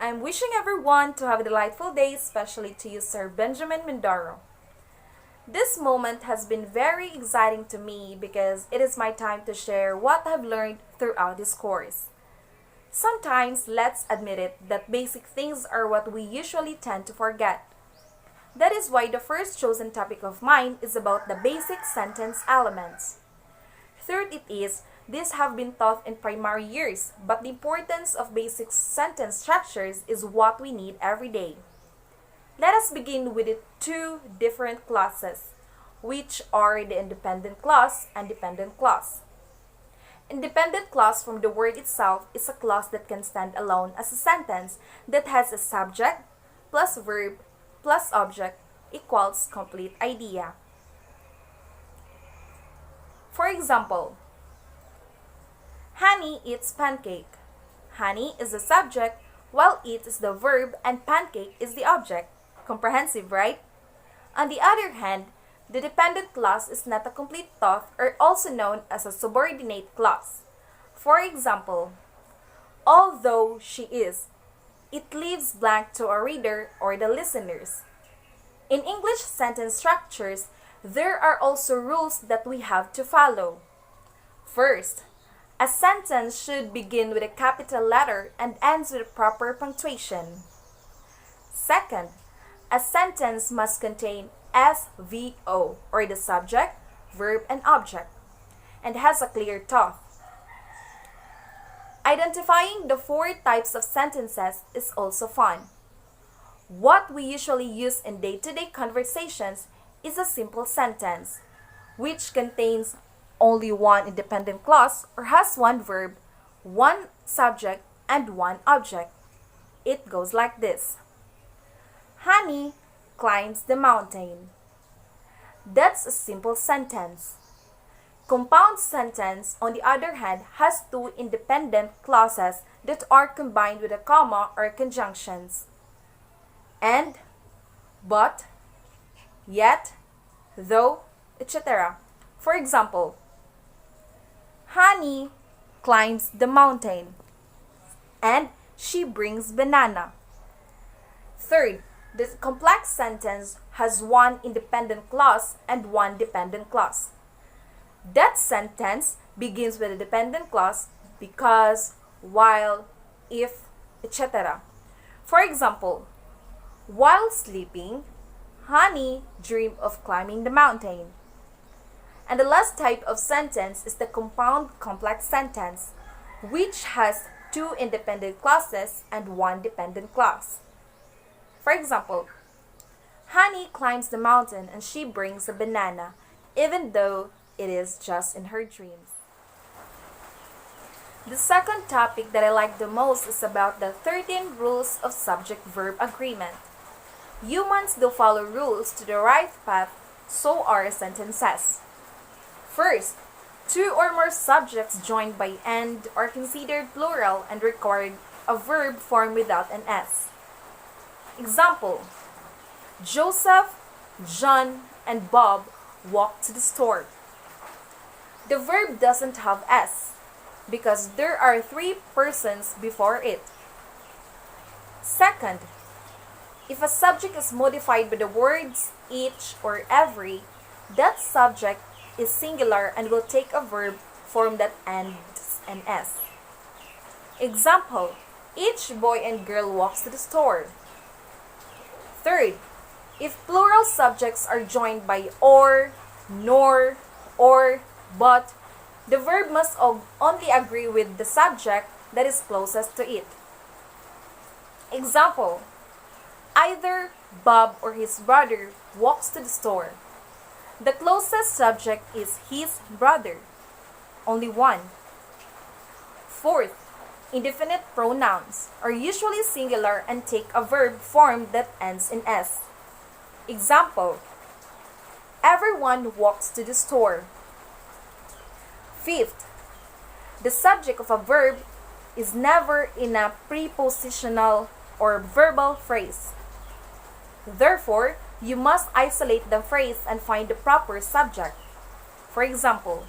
I'm wishing everyone to have a delightful day, especially to you, Sir Benjamin Mindoro. This moment has been very exciting to me because it is my time to share what I've learned throughout this course. Sometimes, let's admit it, that basic things are what we usually tend to forget. That is why the first chosen topic of mine is about the basic sentence elements. Third it is, these have been taught in primary years, but the importance of basic sentence structures is what we need every day. Let us begin with the two different clauses, which are the independent clause and dependent clause. Independent clause from the word itself is a clause that can stand alone as a sentence that has a subject plus verb plus object equals complete idea. For example, Honey eats pancake. Honey is the subject, while eat is the verb, and pancake is the object. Comprehensive, right? On the other hand, the dependent clause is not a complete thought or also known as a subordinate clause. For example, although she is, it leaves blank to a reader or the listeners. In English sentence structures, there are also rules that we have to follow. First, a sentence should begin with a capital letter and ends with a proper punctuation. Second, a sentence must contain SVO, or the subject, verb, and object, and has a clear thought. Identifying the four types of sentences is also fun. What we usually use in day-to-day conversations is a simple sentence, which contains only one independent clause or has one verb, one subject, and one object. It goes like this. Honey climbs the mountain. That's a simple sentence. Compound sentence, on the other hand, has two independent clauses that are combined with a comma or conjunctions. And, but, yet, though, etc. For example, Honey climbs the mountain and she brings banana. Third, the complex sentence has one independent clause and one dependent clause. That sentence begins with a dependent clause because, while, if, etc. For example, while sleeping, Honey dreamed of climbing the mountain. And the last type of sentence is the compound complex sentence, which has two independent clauses and one dependent clause. For example, Honey climbs the mountain and she brings a banana, even though it is just in her dreams. The second topic that I like the most is about the 13 rules of subject-verb agreement. Humans do follow rules to the right path, so are sentences. First, two or more subjects joined by and are considered plural and require a verb form without an S. Example, Joseph, John, and Bob walked to the store. The verb doesn't have S because there are three persons before it. Second, if a subject is modified by the words each or every, that subject is singular and will take a verb form that ends in S. Example, each boy and girl walks to the store. Third, if plural subjects are joined by or, nor, or, but, the verb must only agree with the subject that is closest to it. Example, either Bob or his brother walks to the store. The closest subject is his brother. Only one. Fourth, indefinite pronouns are usually singular and take a verb form that ends in S. Example, everyone walks to the store. Fifth, the subject of a verb is never in a prepositional or verbal phrase. Therefore, you must isolate the phrase and find the proper subject. For example,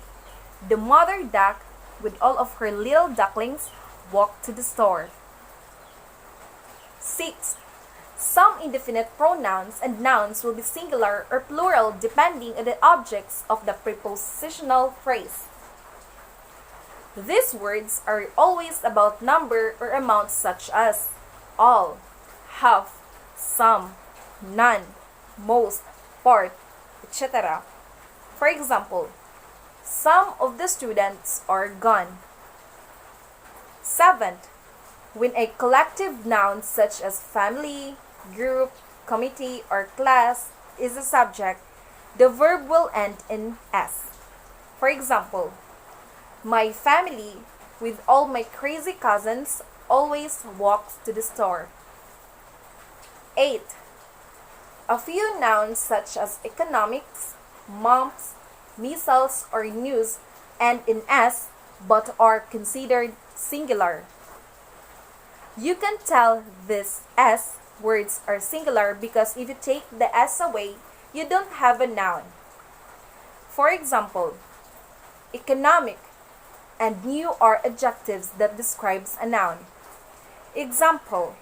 the mother duck with all of her little ducklings walked to the store. 6. Some indefinite pronouns and nouns will be singular or plural depending on the objects of the prepositional phrase. These words are always about number or amount such as all, half, some, none, most, part, etc. For example, some of the students are gone. 7. When a collective noun such as family, group, committee, or class is a subject, the verb will end in S. For example, my family, with all my crazy cousins, always walks to the store. 8. A few nouns such as economics, mumps, measles, or news end in S but are considered singular. You can tell these S words are singular because if you take the S away, you don't have a noun. For example, economic and new are adjectives that describes a noun. Example,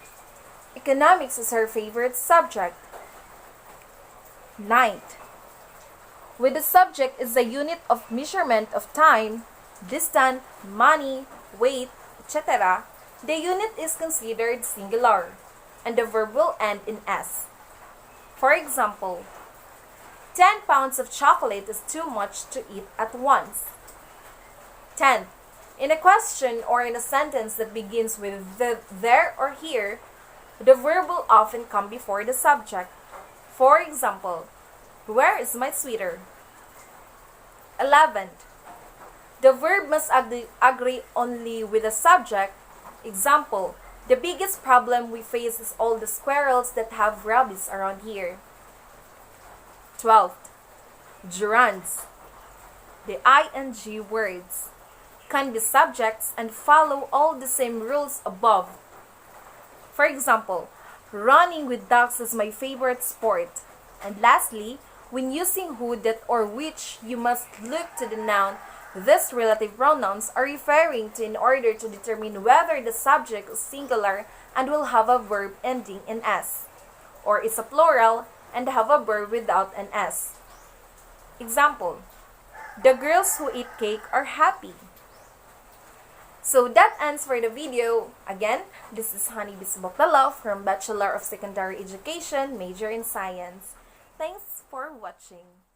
economics is her favorite subject. 9. When the subject is a unit of measurement of time, distance, money, weight, etc., the unit is considered singular, and the verb will end in S. For example, 10 pounds of chocolate is too much to eat at once. 10. In a question or in a sentence that begins with the, there, or here, the verb will often come before the subject. For example, where is my sweater? 11. The verb must agree only with the subject. Example, the biggest problem we face is all the squirrels that have rabies around here. 12. Gerunds. The ing words can be subjects and follow all the same rules above. For example, running with dogs is my favorite sport. And lastly, when using who, that, or which, you must look to the noun these relative pronouns are referring to in order to determine whether the subject is singular and will have a verb ending in S, or is a plural and have a verb without an S. Example, the girls who eat cake are happy. So that ends for the video. Again, this is Honey Bisbokdala from Bachelor of Secondary Education, major in Science. Thanks for watching.